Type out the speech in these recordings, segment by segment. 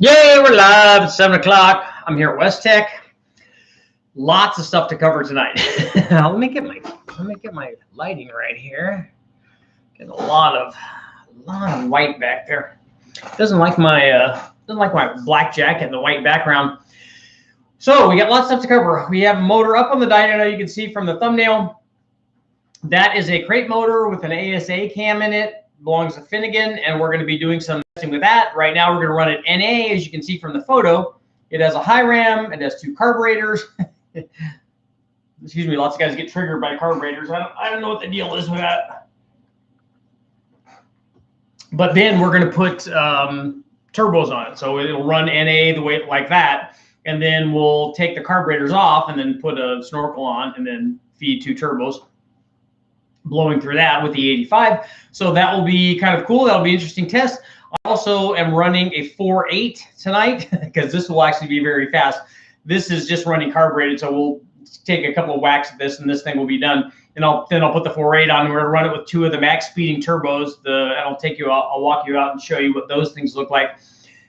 Yay, we're live. It's 7 o'clock. I'm here at West Tech. Lots of stuff to cover tonight. let me get my lighting right here. Get a lot of white back there. Doesn't like my black jacket and the white background. So we got lots of stuff to cover. We have a motor up on the dyno. You can see from the thumbnail. That is a crate motor with an ASA cam in it. Belongs to Finnegan, and we're going to be doing some testing with that. Right now we're going to run it NA. As you can see from the photo, it has a high ram, it has 2 carburetors. Excuse me, lots of guys get triggered by carburetors. I don't know what the deal is with that. But then we're going to put turbos on it, so it'll run NA the way like that, and then we'll take the carburetors off and then put a snorkel on and then feed 2 turbos, blowing through that with the 85. So that will be kind of cool. That'll be an interesting test. I also am running a 4.8 tonight because this will actually be very fast. This is just running carbureted, so we'll take a couple of whacks at this and this thing will be done. And then I'll put the 4.8 on. We're gonna run it with 2 of the max speeding turbos. I'll walk you out and show you what those things look like.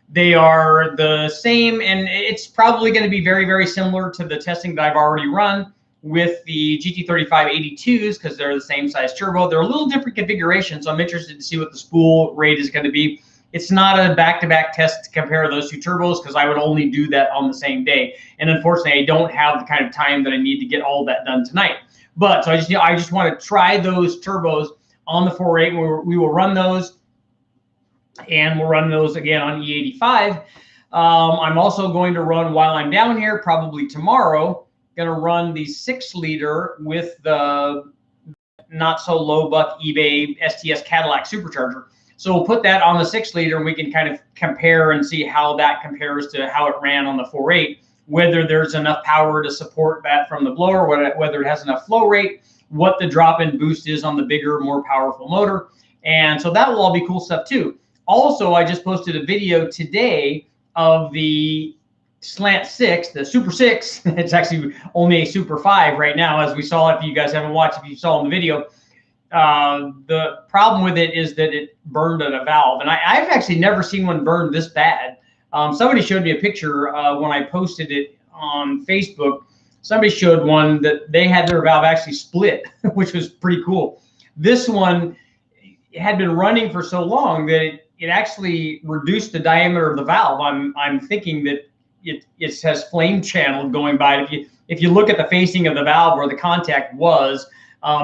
They are the same, and it's probably going to be very, very similar to the testing that I've already run with the GT3582s because they're the same size turbo. They're a little different configuration, so I'm interested to see what the spool rate is going to be. It's not a back-to-back test to compare those 2 turbos because I would only do that on the same day. And unfortunately, I don't have the kind of time that I need to get all that done tonight. But so I just want to try those turbos on the 4.8. We will run those, and we'll run those again on E85. I'm also going to run, while I'm down here, probably tomorrow, going to run the 6-liter with the not so low buck eBay STS Cadillac supercharger. So we'll put that on the 6-liter and we can kind of compare and see how that compares to how it ran on the 4.8, whether there's enough power to support that from the blower, whether it has enough flow rate, what the drop-in boost is on the bigger, more powerful motor. And so that will all be cool stuff too. Also, I just posted a video today of the Slant 6, the Super 6. It's actually only a Super 5 right now, as we saw. If you guys haven't watched, if you saw in the video, the problem with it is that it burned at a valve, and I've actually never seen one burn this bad. Somebody showed me a picture when I posted it on Facebook. Somebody showed one that they had their valve actually split, which was pretty cool. This one had been running for so long that it actually reduced the diameter of the valve. I'm thinking that it has flame channel going by it. If you look at the facing of the valve where the contact was,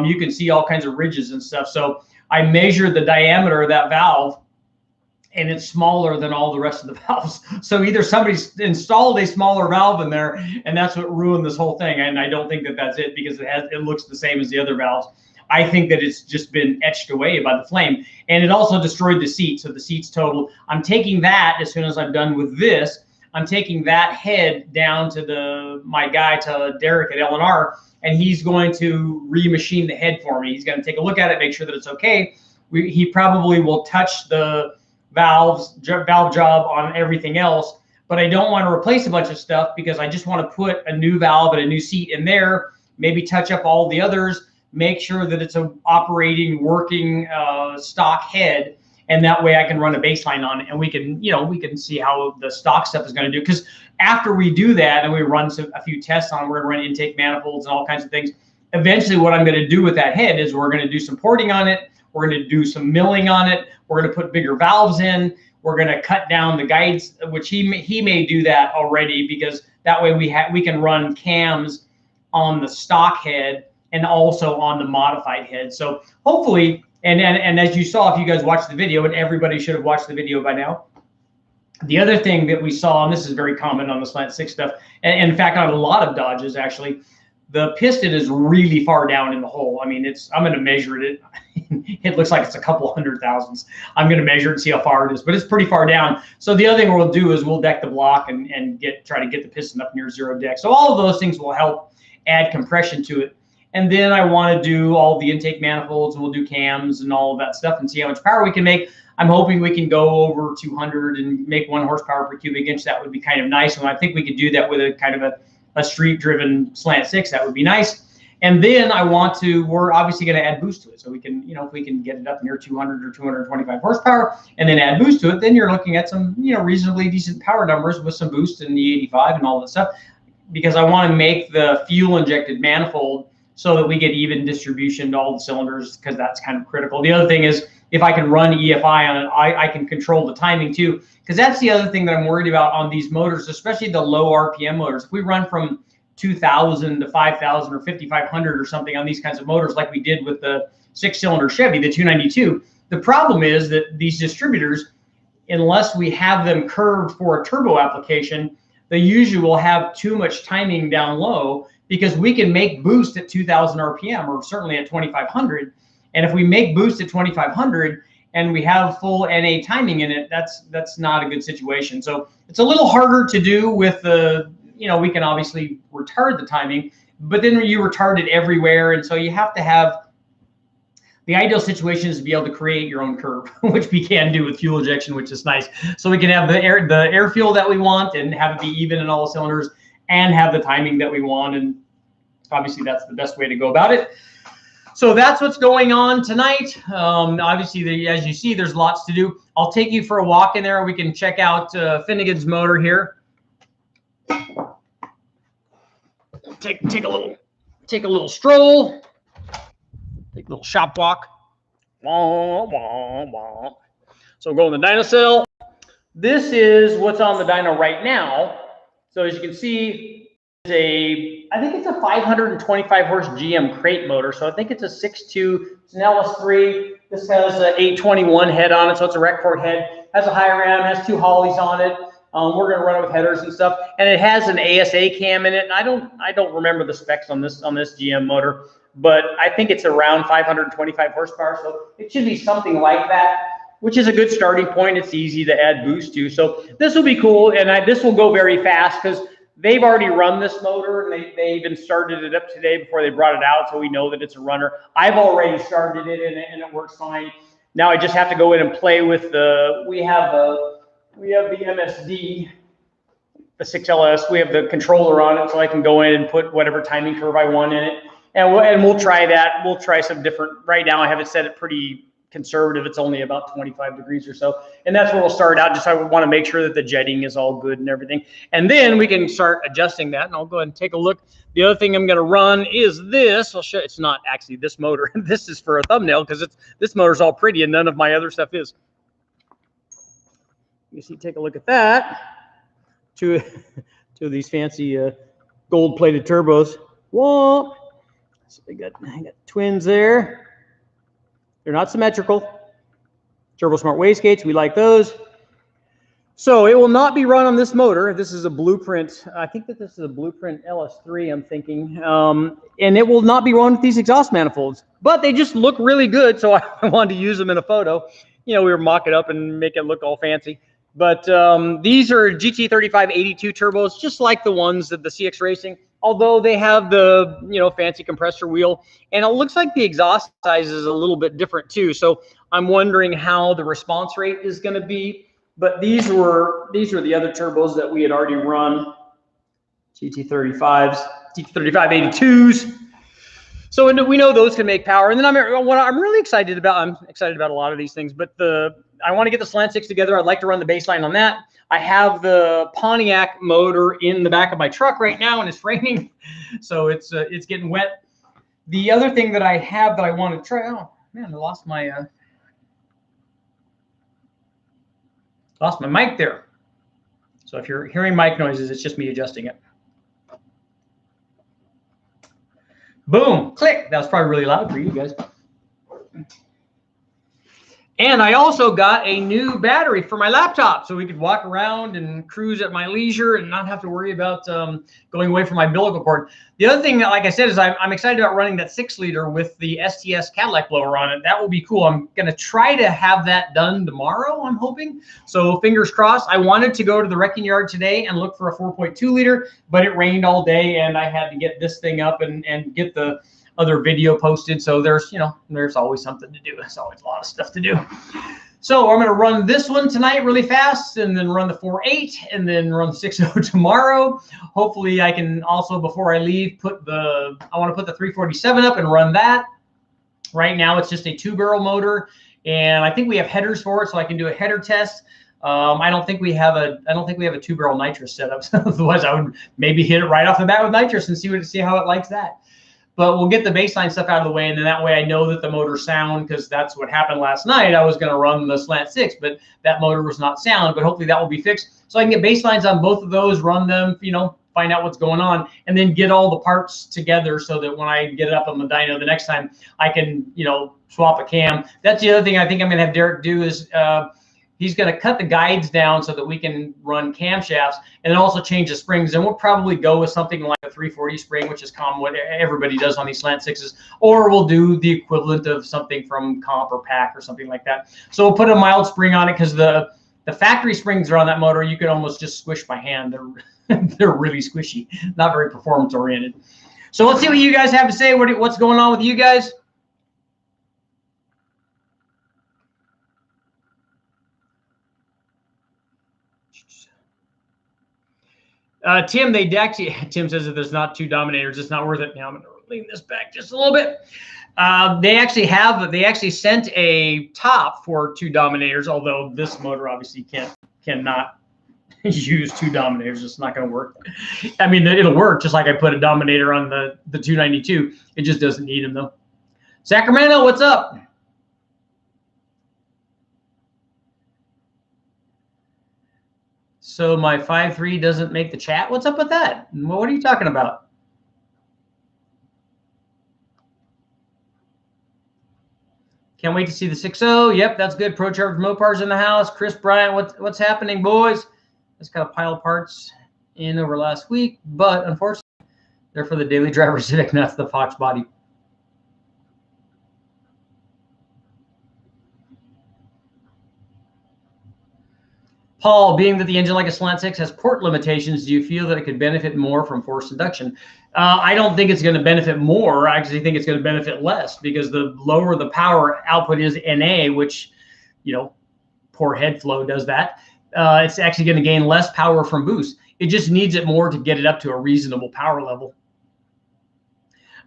you can see all kinds of ridges and stuff. So I measured the diameter of that valve, and it's smaller than all the rest of the valves. So either somebody's installed a smaller valve in there, and that's what ruined this whole thing. And I don't think that that's it, because it looks the same as the other valves. I think that it's just been etched away by the flame, and it also destroyed the seat. So the seat's total. I'm taking that as soon as I'm done with this. I'm taking that head down to my guy, to Derek at L&R, and he's going to remachine the head for me. He's going to take a look at it, make sure that it's okay. He probably will touch the valve job on everything else, but I don't want to replace a bunch of stuff because I just want to put a new valve and a new seat in there, maybe touch up all the others, make sure that it's a operating, working stock head. And that way I can run a baseline on it, and we can see how the stock stuff is going to do. Because after we do that and we run a few tests on it, we're going to run intake manifolds and all kinds of things. Eventually what I'm going to do with that head is we're going to do some porting on it. We're going to do some milling on it. We're going to put bigger valves in. We're going to cut down the guides, which he may do that already, because that way we can run cams on the stock head and also on the modified head. So hopefully, and as you saw, if you guys watched the video, and everybody should have watched the video by now, the other thing that we saw, and this is very common on the Slant 6 stuff, and in fact on a lot of Dodges actually, the piston is really far down in the hole. I mean, I'm going to measure it. It looks like it's a couple hundred thousandths. I'm going to measure it and see how far it is, but it's pretty far down. So the other thing we'll do is we'll deck the block and try to get the piston up near zero deck. So all of those things will help add compression to it. And then I want to do all the intake manifolds, and we'll do cams and all of that stuff and see how much power we can make. I'm hoping we can go over 200 and make 1 horsepower per cubic inch. That would be kind of nice. And I think we could do that with a kind of a street-driven Slant 6. That would be nice. And then we're obviously going to add boost to it. So we can, if we can get it up near 200 or 225 horsepower and then add boost to it, then you're looking at some, reasonably decent power numbers with some boost in the 85 and all that stuff, because I want to make the fuel injected manifold so that we get even distribution to all the cylinders, because that's kind of critical. The other thing is, if I can run EFI on it, I can control the timing too, because that's the other thing that I'm worried about on these motors, especially the low RPM motors. If we run from 2,000 to 5,000 or 5,500 or something on these kinds of motors, like we did with the 6-cylinder Chevy, the 292, the problem is that these distributors, unless we have them curved for a turbo application, they usually will have too much timing down low, because we can make boost at 2,000 RPM or certainly at 2,500. And if we make boost at 2,500 and we have full NA timing in it, that's not a good situation. So it's a little harder to do with the, we can obviously retard the timing, but then you retard it everywhere. And so you have to have, the ideal situation is to be able to create your own curve, which we can do with fuel injection, which is nice. So we can have the air fuel that we want and have it be even in all the cylinders and have the timing that we want. And obviously that's the best way to go about it. So that's what's going on tonight. Obviously, as you see, there's lots to do. I'll take you for a walk in there. We can check out Finnegan's motor here. Take a little stroll. Take a little shop walk. So we'll go in the dyno cell. This is what's on the dyno right now. So as you can see, I think it's a 525 horse GM crate motor. So I think it's a 6.2. It's an LS3. This has an 821 head on it, so it's a rec port head. Has a high ram, has 2 Hollies on it. We're going to run it with headers and stuff, and it has an ASA cam in it. And I don't remember the specs on this GM motor, but I think it's around 525 horsepower. So it should be something like that, which is a good starting point. It's easy to add boost to. So this will be cool, and this will go very fast because they've already run this motor, and they even started it up today before they brought it out, so we know that it's a runner. I've already started it, and it works fine. Now I just have to go in and play with we have the MSD, the 6LS. We have the controller on it, so I can go in and put whatever timing curve I want in it, and we'll try that. We'll try some different. Right now I have it set at pretty conservative. It's only about 25 degrees or so, and that's where we'll start out. Just I want to make sure that the jetting is all good and everything, and then we can start adjusting that. And I'll go ahead and take a look. The other thing I'm going to run is this. I'll show. It's not actually this motor. This is for a thumbnail because this motor's all pretty and none of my other stuff is. You see, take a look at that. Two of these fancy gold-plated turbos. Whoa! So I got twins there. They're not symmetrical. Turbo Smart wastegates, we like those. So it will not be run on this motor. This is a Blueprint. I think that this is a Blueprint LS3, I'm thinking. And it will not be run with these exhaust manifolds. But they just look really good, so I wanted to use them in a photo. We were mock it up and make it look all fancy. But these are GT3582 turbos, just like the ones that the CX Racing, although they have the fancy compressor wheel, and it looks like the exhaust size is a little bit different too. So I'm wondering how the response rate is going to be. But these were the other turbos that we had already run, GT35s, GT3582s. So we know those can make power. And then what I'm really excited about, I'm excited about a lot of these things, but I want to get the Slant 6 together. I'd like to run the baseline on that. I have the Pontiac motor in the back of my truck right now, and it's raining, so it's getting wet. The other thing that I have that I want to try, oh man, I lost my mic there. So if you're hearing mic noises, it's just me adjusting it. Boom, click. That was probably really loud for you guys. And I also got a new battery for my laptop, so we could walk around and cruise at my leisure and not have to worry about going away from my umbilical cord. The other thing that, like I said, is I'm excited about running that 6-liter with the STS Cadillac blower on it. That will be cool. I'm going to try to have that done tomorrow, I'm hoping. So fingers crossed. I wanted to go to the wrecking yard today and look for a 4.2-liter, but it rained all day, and I had to get this thing up and get the other video posted. So there's always something to do. There's always a lot of stuff to do. So I'm going to run this one tonight really fast, and then run the 4.8, and then run 6.0 tomorrow. Hopefully I can also, before I leave, I want to put the 347 up and run that. Right now it's just a 2-barrel motor, and I think we have headers for it, so I can do a header test. I don't think we have a 2-barrel nitrous setup. Otherwise, I would maybe hit it right off the bat with nitrous and see how it likes that. But we'll get the baseline stuff out of the way, and then that way I know that the motor's sound, because that's what happened last night. I was going to run the slant 6, but that motor was not sound. But hopefully that will be fixed, so I can get baselines on both of those, run them, find out what's going on, and then get all the parts together so that when I get it up on the dyno the next time, I can swap a cam. That's the other thing I think I'm going to have Derek do is he's going to cut the guides down so that we can run camshafts, and then also change the springs. And we'll probably go with something like a 340 spring, which is common what everybody does on these slant 6s, or we'll do the equivalent of something from Comp or Pack or something like that. So we'll put a mild spring on it, because the factory springs are on that motor. You could almost just squish by hand. They're really squishy, not very performance oriented. So let's see what you guys have to say. What's going on with you guys? Tim, Tim says that there's not 2 dominators, it's not worth it. Now I'm going to lean this back just a little bit. They actually sent a top for 2 dominators, although this motor obviously cannot use 2 dominators. It's not going to work. I mean, it'll work just like I put a dominator on the 292. It just doesn't need them though. Sacramento, what's up? So my 5.3 doesn't make the chat. What's up with that? What are you talking about? Can't wait to see the 6.0. Yep, that's good. ProCharged Mopar's in the house. Chris Bryant, what's happening, boys? Just got a pile of parts in over last week, but unfortunately, they're for the daily driver Civic, not the Fox body. Paul, being that the engine like a slant 6 has port limitations, do you feel that it could benefit more from forced induction? I don't think it's going to benefit more. I actually think it's going to benefit less, because the lower the power output is NA, which, poor head flow does that. It's actually going to gain less power from boost. It just needs it more to get it up to a reasonable power level.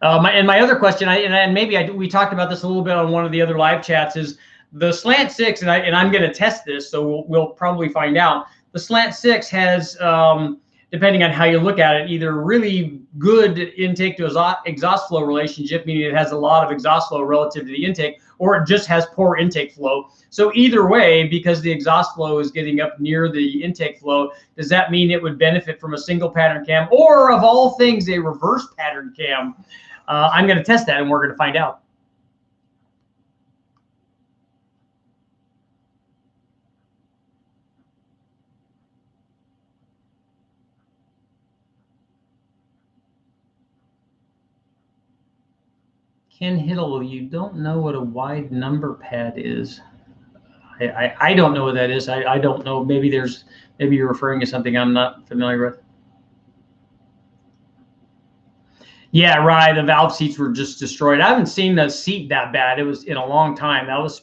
My other question, we talked about this a little bit on one of the other live chats, is the slant 6, and I'm going to test this, so we'll probably find out. The slant 6 has, depending on how you look at it, either really good intake to exhaust flow relationship, meaning it has a lot of exhaust flow relative to the intake, or it just has poor intake flow. So either way, because the exhaust flow is getting up near the intake flow, does that mean it would benefit from a single pattern cam, or of all things, a reverse pattern cam? I'm going to test that, and we're going to find out. Ken Hiddle, you don't know what a wide number pad is. I don't know what that is. I don't know. Maybe you're referring to something I'm not familiar with. Yeah, right. The valve seats were just destroyed. I haven't seen the seat that bad. It was in a long time. That was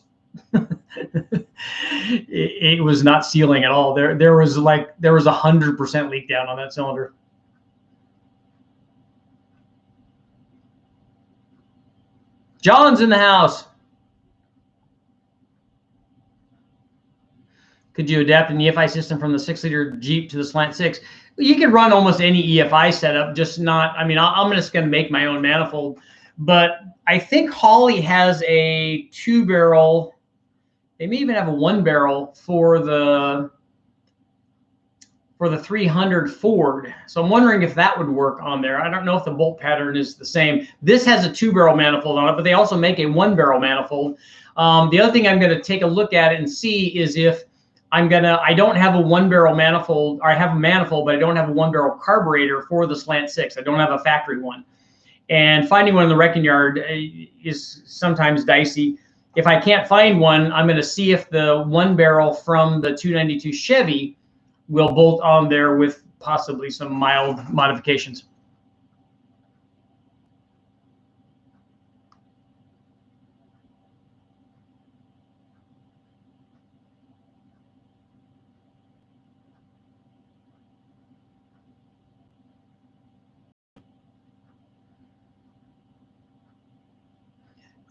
it was not sealing at all. There was 100% leak down on that cylinder. John's in the house. Could you adapt an EFI system from the 6-liter Jeep to the slant 6? You could run almost any EFI setup, just not. I mean, I'm just going to make my own manifold, but I think Holley has a 2-barrel. They may even have a 1-barrel for the 300 Ford. So I'm wondering if that would work on there. I don't know if the bolt pattern is the same. This has a 2-barrel manifold on it, but they also make a 1-barrel manifold. The other thing I'm going to take a look at it and see is if I don't have a 1-barrel manifold, or I have a manifold, but I don't have a 1-barrel carburetor for the slant 6. I don't have a factory one. And finding one in the wrecking yard is sometimes dicey. If I can't find one, I'm going to see if the 1-barrel from the 292 Chevy will bolt on there with possibly some mild modifications.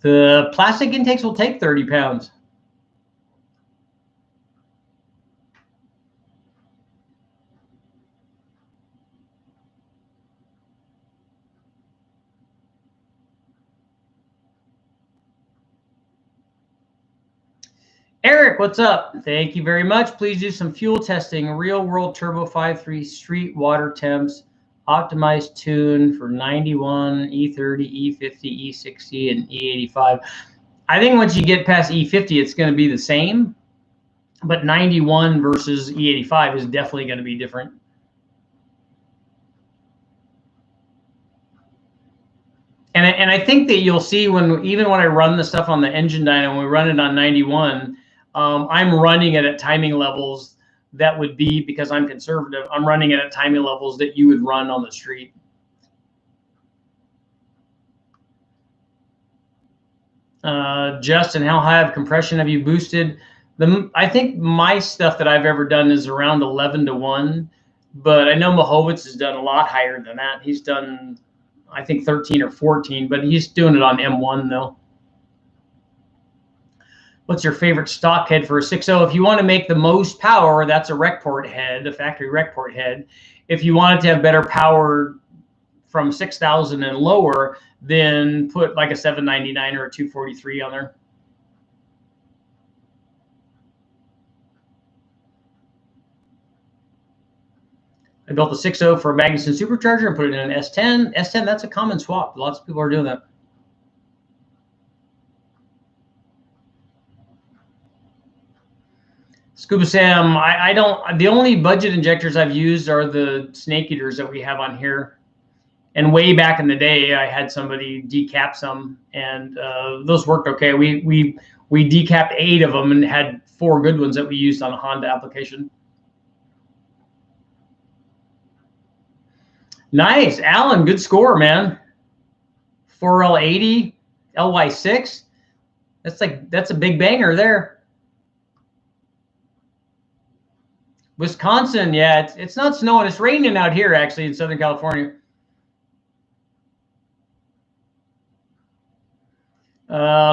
The plastic intakes will take 30 pounds. Eric, what's up? Thank you very much. Please do some fuel testing. Real world turbo 5.3 street water temps, optimized tune for 91, E30, E50, E60, and E85. I think once you get past E50, it's going to be the same, but 91 versus E85 is definitely going to be different. And I think that you'll see even when I run the stuff on the engine dyno, when we run it on 91, I'm running it at timing levels that would be, because I'm conservative, I'm running it at timing levels that you would run on the street. Justin, how high of compression have you boosted? I think my stuff that I've ever done is around 11 to 1, but I know Mahovitz has done a lot higher than that. He's done, I think, 13 or 14, but he's doing it on M1 though. What's your favorite stock head for a 6.0? If you want to make the most power, that's a rec port head, a factory rec port head. If you wanted to have better power from 6,000 and lower, then put like a 799 or a 243 on there. I built a 6.0 for a Magnuson supercharger and put it in an S10. S10, that's a common swap. Lots of people are doing that. Scuba Sam, I don't, the only budget injectors I've used are the snake eaters that we have on here. And way back in the day, I had somebody decap some, and those worked okay. We decapped 8 of them and had 4 good ones that we used on a Honda application. Nice, Alan, good score, man. 4L80, LY6. That's a big banger there. Wisconsin, yeah, it's not snowing. It's raining out here actually in Southern California.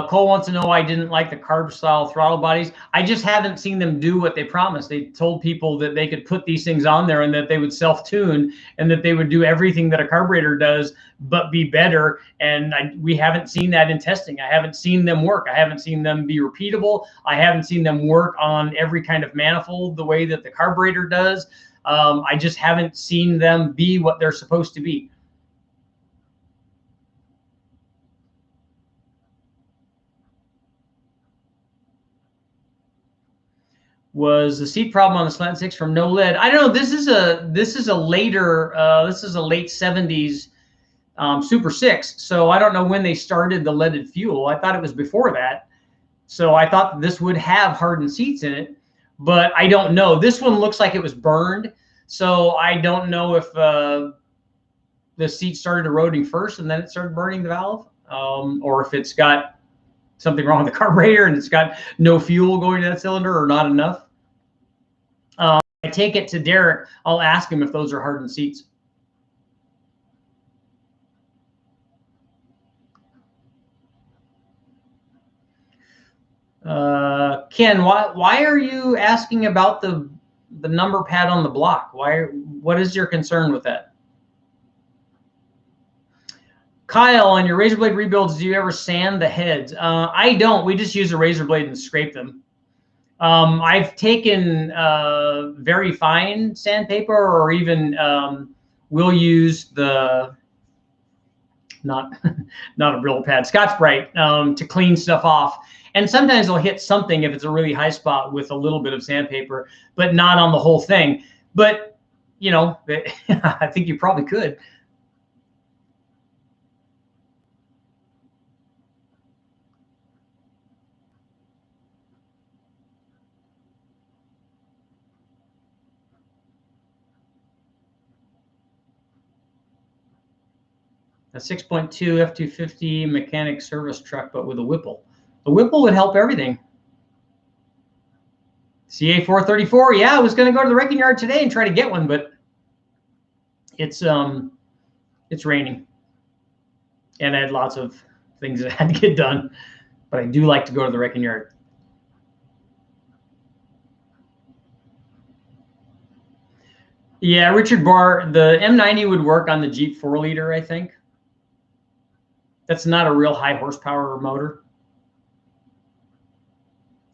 Cole wants to know why I didn't like the carb style throttle bodies. I just haven't seen them do what they promised. They told people that they could put these things on there and that they would self-tune and that they would do everything that a carburetor does, but be better. And we haven't seen that in testing. I haven't seen them work. I haven't seen them be repeatable. I haven't seen them work on every kind of manifold the way that the carburetor does. I just haven't seen them be what they're supposed to be. Was the seat problem on the Slant 6 from no lead? I don't know. This is a later this is a late 70s Super 6. So I don't know when they started the leaded fuel. I thought it was before that. So I thought this would have hardened seats in it, but I don't know. This one looks like it was burned. So I don't know if the seat started eroding first and then it started burning the valve, or if it's got something wrong with the carburetor and it's got no fuel going to that cylinder or not enough. I take it to Derek. I'll ask him if those are hardened seats. Ken, why are you asking about the number pad on the block? What is your concern with that? Kyle, on your razor blade rebuilds, do you ever sand the heads? I don't. We just use a razor blade and scrape them. I've taken very fine sandpaper, or even we'll use the not a Brillo pad, Scotch-Brite, to clean stuff off. And sometimes I'll hit something if it's a really high spot with a little bit of sandpaper, but not on the whole thing. But you know, I think you probably could. A 6.2 F-250 mechanic service truck, but with a Whipple. A Whipple would help everything. CA434, yeah, I was going to go to the wrecking yard today and try to get one, but it's raining, and I had lots of things that had to get done. But I do like to go to the wrecking yard. Yeah, Richard Barr, the M90 would work on the Jeep 4-liter, I think. That's not a real high horsepower motor.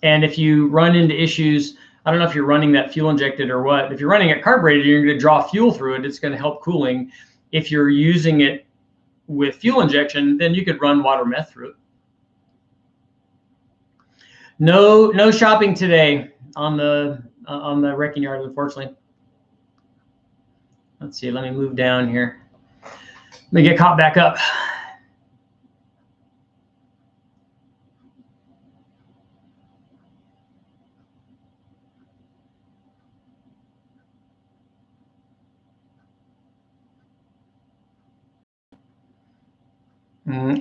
And if you run into issues, I don't know if you're running that fuel injected or what. If you're running it carbureted, you're going to draw fuel through it. It's going to help cooling. If you're using it with fuel injection, then you could run water meth through it. No shopping today on the wrecking yard, unfortunately. Let's see. Let me move down here. Let me get caught back up.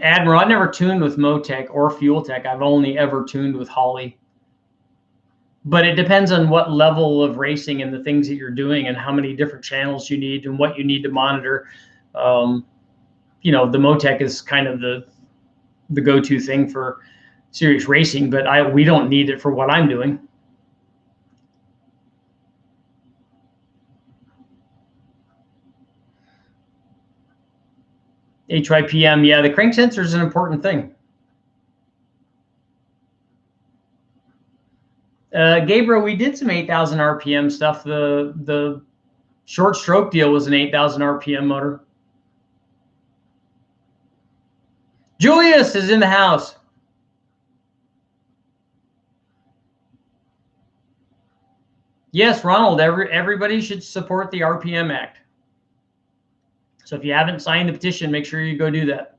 Admiral, I've never tuned with Motec or Fuel Tech. I've only ever tuned with Holley. But it depends on what level of racing and the things that you're doing and how many different channels you need and what you need to monitor. You know, the Motec is kind of the go-to thing for serious racing, but we don't need it for what I'm doing. HYPM, yeah, the crank sensor is an important thing. Gabriel, we did some 8,000 RPM stuff. The short stroke deal was an 8,000 RPM motor. Julius is in the house. Yes, Ronald, everybody should support the RPM Act. So if you haven't signed the petition, make sure you go do that.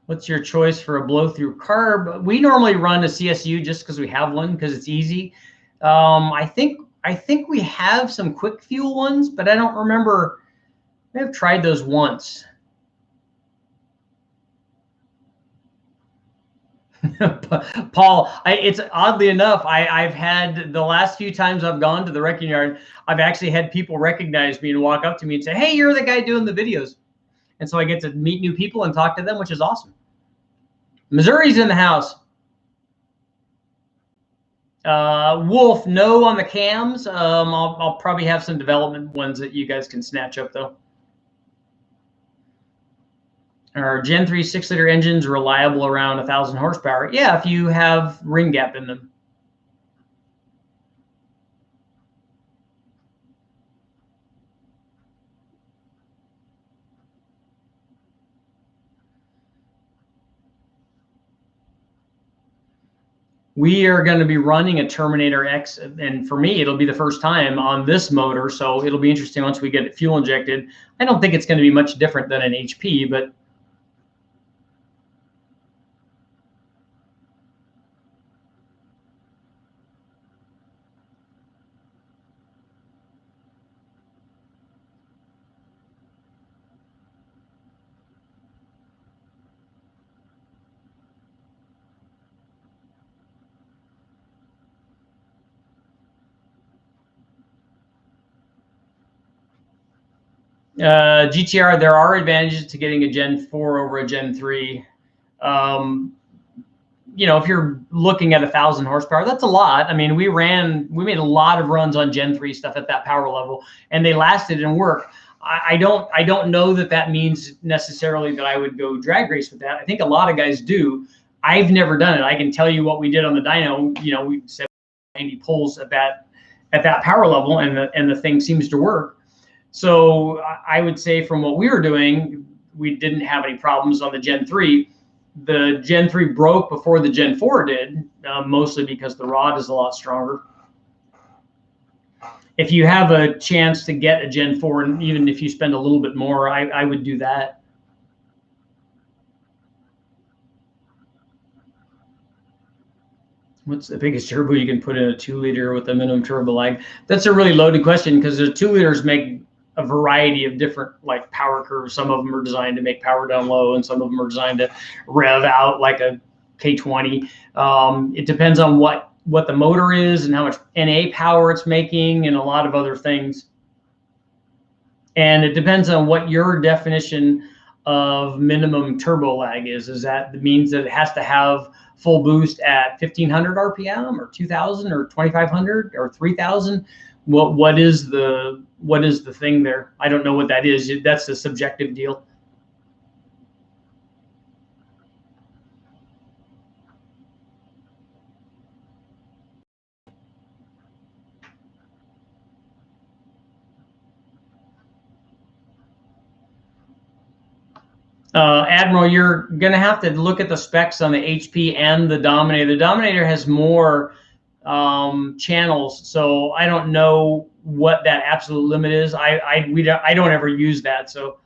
What's your choice for a blow-through carb? We normally run a CSU just because we have one, because it's easy. I think we have some quick fuel ones, but I don't remember. We have tried those once. Paul, it's oddly enough, I've had the last few times I've gone to the wrecking yard, I've actually had people recognize me and walk up to me and say, hey, you're the guy doing the videos. And so I get to meet new people and talk to them, which is awesome. Missouri's in the house. Wolf, no on the cams. I'll probably have some development ones that you guys can snatch up, though. Are Gen 3 6-liter engines reliable around 1,000 horsepower? Yeah, if you have ring gap in them. We are going to be running a Terminator X, and for me, it'll be the first time on this motor, so it'll be interesting once we get it fuel injected. I don't think it's going to be much different than an HP, but GTR, there are advantages to getting a Gen 4 over a Gen 3. You know, if you're looking at 1,000 horsepower, that's a lot. I mean, we made a lot of runs on Gen 3 stuff at that power level, and they lasted and worked. I don't know that means necessarily that I would go drag race with that. I think a lot of guys do. I've never done it. I can tell you what we did on the dyno. You know, we said 90 pulls at that power level, and the thing seems to work. So I would say from what we were doing, we didn't have any problems on the Gen 3. The Gen 3 broke before the Gen 4 did, mostly because the rod is a lot stronger. If you have a chance to get a Gen 4, and even if you spend a little bit more, I would do that. What's the biggest turbo you can put in a 2-liter with a minimum turbo lag? That's a really loaded question, because the 2-liters make a variety of different like power curves. Some of them are designed to make power down low, and some of them are designed to rev out like a K20. It depends on what the motor is and how much NA power it's making, and a lot of other things. And it depends on what your definition of minimum turbo lag is. Is that means that it has to have full boost at 1500 RPM or 2000 or 2500 or 3000? What is the thing there? I don't know what that is. That's a subjective deal. Admiral, you're going to have to look at the specs on the HP and the Dominator. The Dominator has more channels, so I don't know what that absolute limit is. I don't ever use that. So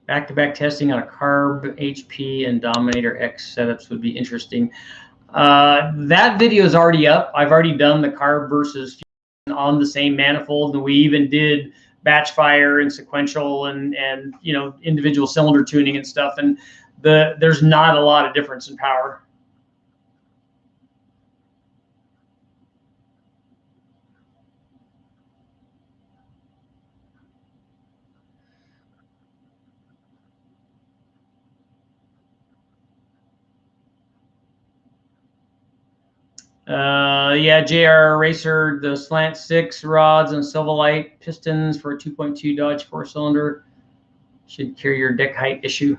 back-to-back testing on a Carb HP and Dominator X setups would be interesting. That video is already up. I've already done the Carb versus on the same manifold, and we even did batch fire and sequential and you know, individual cylinder tuning and stuff, and there's not a lot of difference in power. Yeah, JR Racer, the slant 6 rods and Silverlight pistons for a 2.2 Dodge 4-cylinder should cure your deck height issue.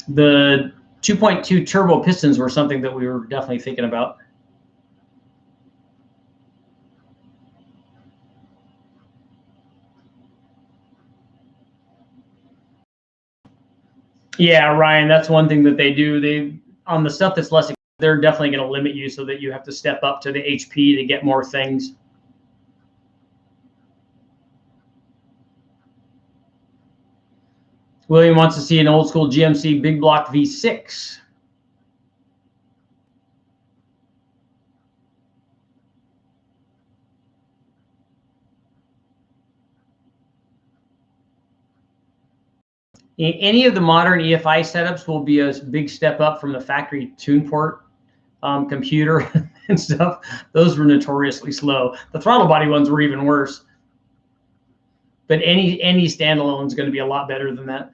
The 2.2 turbo pistons were something that we were definitely thinking about. Yeah, Ryan, that's one thing that they do. They, on the stuff that's less, they're definitely going to limit you so that you have to step up to the HP to get more things. William wants to see an old school GMC big block V6. Any of the modern EFI setups will be a big step up from the factory tune port computer and stuff. Those were notoriously slow. The throttle body ones were even worse. But any standalone is going to be a lot better than that.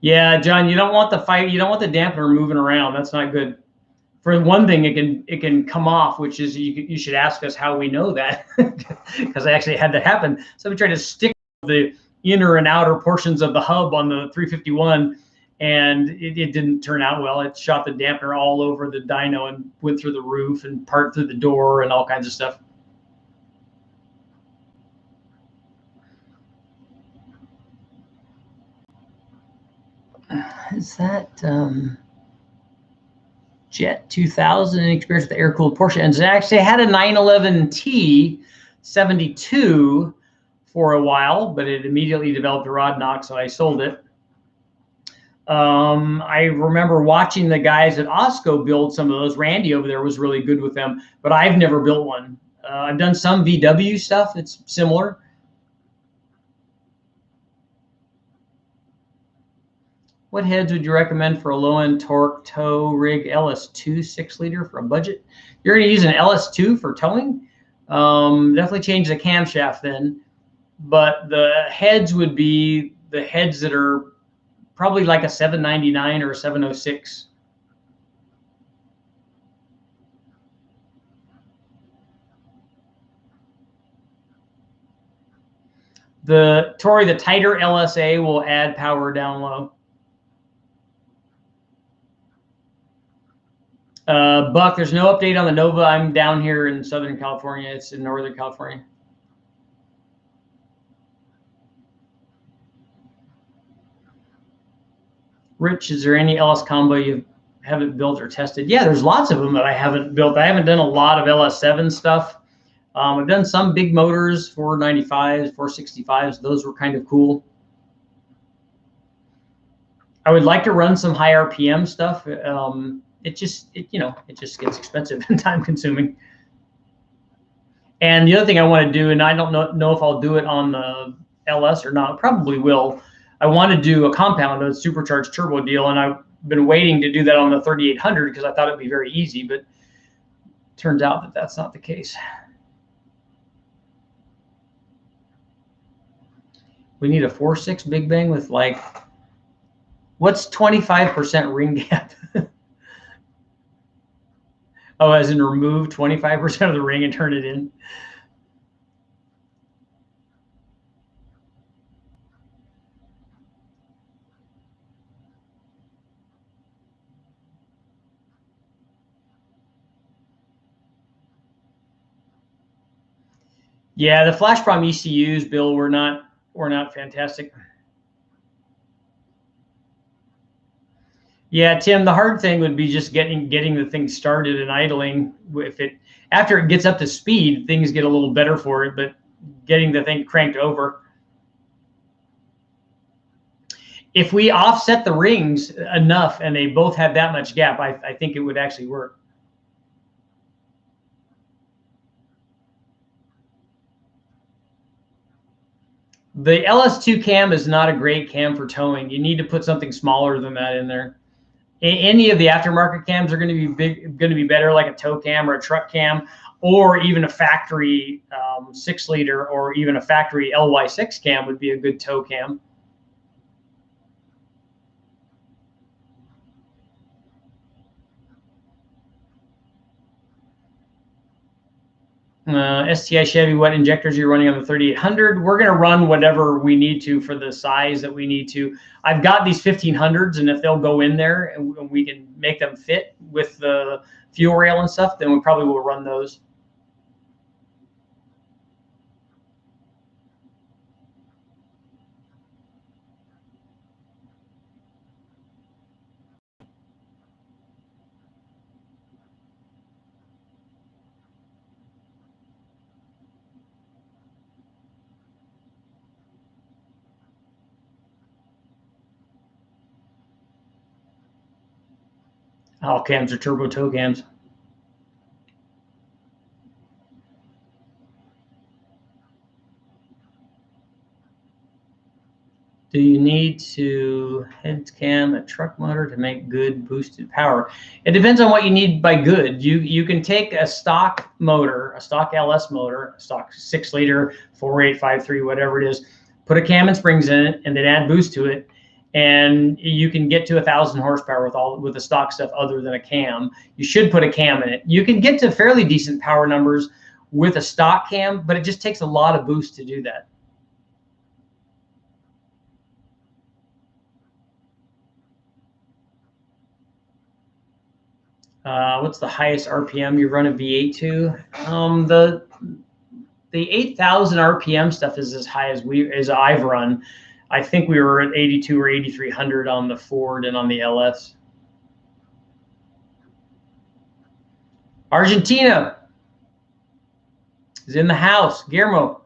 Yeah, John, you don't want the dampener moving around. That's not good. For one thing, it can come off, which is you should ask us how we know that, because I actually had that happen. So we tried to stick the inner and outer portions of the hub on the 351, and it didn't turn out well. It shot the dampener all over the dyno and went through the roof and part through the door and all kinds of stuff. Is that Jet 2000 experience with the air-cooled Porsche engine? Actually, I had a 911T 72 for a while, but it immediately developed a rod knock, so I sold it. I remember watching the guys at Osco build some of those. Randy over there was really good with them, but I've never built one. I've done some VW stuff. It's similar. What heads would you recommend for a low-end torque tow rig LS2 6-liter for a budget? You're going to use an LS2 for towing? Definitely change the camshaft then. But the heads would be the heads that are probably like a 799 or a 706. Tori, the tighter LSA will add power down low. Buck, there's no update on the Nova. I'm down here in Southern California. It's in Northern California. Rich, is there any LS combo you haven't built or tested? Yeah, there's lots of them that I haven't built. I haven't done a lot of LS7 stuff. I've done some big motors, 495s, 465s. Those were kind of cool. I would like to run some high RPM stuff. It just gets expensive and time consuming. And the other thing I want to do, and I don't know if I'll do it on the LS or not, probably will. I want to do a compound, a supercharged turbo deal, and I've been waiting to do that on the 3800 because I thought it'd be very easy, but it turns out that that's not the case. We need a 4.6 Big Bang with like, what's 25% ring gap? Oh, as in remove 25% of the ring and turn it in. Yeah, the Flash Prom ECUs, Bill, were not fantastic. Yeah, Tim, the hard thing would be just getting the thing started and idling. If it after it gets up to speed, things get a little better for it, but getting the thing cranked over. If we offset the rings enough and they both have that much gap, I think it would actually work. The LS2 cam is not a great cam for towing. You need to put something smaller than that in there. Any of the aftermarket cams are going to be better, like a tow cam or a truck cam, or even a factory 6-liter or even a factory LY6 cam would be a good tow cam. STI Chevy, what injectors you're running on the 3800? We're going to run whatever we need to for the size that we need to. I've got these 1500s, and if they'll go in there and we can make them fit with the fuel rail and stuff, then we probably will run those. All cams are turbo tow cams. Do you need to head cam a truck motor to make good boosted power? It depends on what you need by good. You can take a stock motor, a stock LS motor, a stock 6-liter, 4853, whatever it is, put a cam and springs in it, and then add boost to it, and you can get to 1,000 horsepower with the stock stuff other than a cam. You should put a cam in it. You can get to fairly decent power numbers with a stock cam, but it just takes a lot of boost to do that. What's the highest RPM you run a V8 to? The 8,000 RPM stuff is as high as I've run. I think we were at 82 or 8,300 on the Ford and on the LS. Argentina is in the house. Guillermo,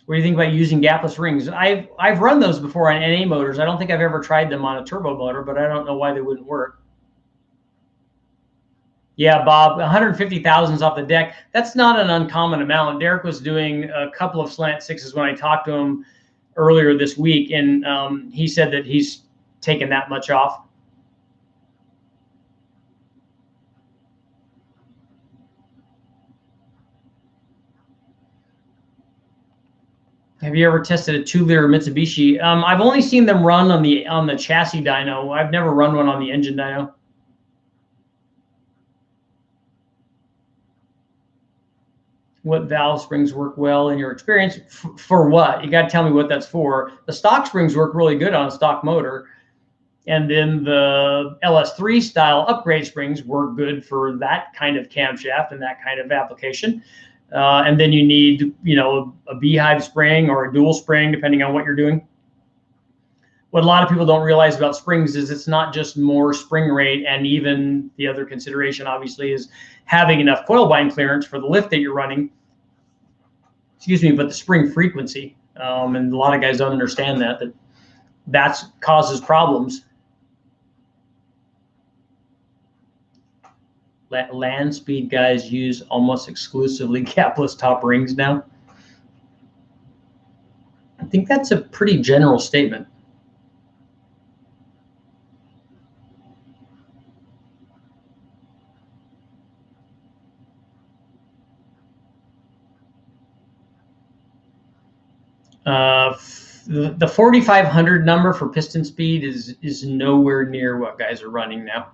what do you think about using gapless rings? I've run those before on NA motors. I don't think I've ever tried them on a turbo motor, but I don't know why they wouldn't work. Yeah, Bob, 150,000 off the deck. That's not an uncommon amount. Derek was doing a couple of slant sixes when I talked to him earlier this week, and he said that he's taken that much off. Have you ever tested a 2-liter Mitsubishi? I've only seen them run on the chassis dyno. I've never run one on the engine dyno. What valve springs work well in your experience? For what? You got to tell me what that's for. The stock springs work really good on a stock motor, and then the LS3 style upgrade springs work good for that kind of camshaft and that kind of application. And then you need, a beehive spring or a dual spring, depending on what you're doing. What a lot of people don't realize about springs is it's not just more spring rate, and even the other consideration, obviously, is having enough coil bind clearance for the lift that you're running. Excuse me, but the spring frequency. And a lot of guys don't understand that that causes problems. Land speed guys use almost exclusively capless top rings now. I think that's a pretty general statement. The 4,500 number for piston speed is nowhere near what guys are running now.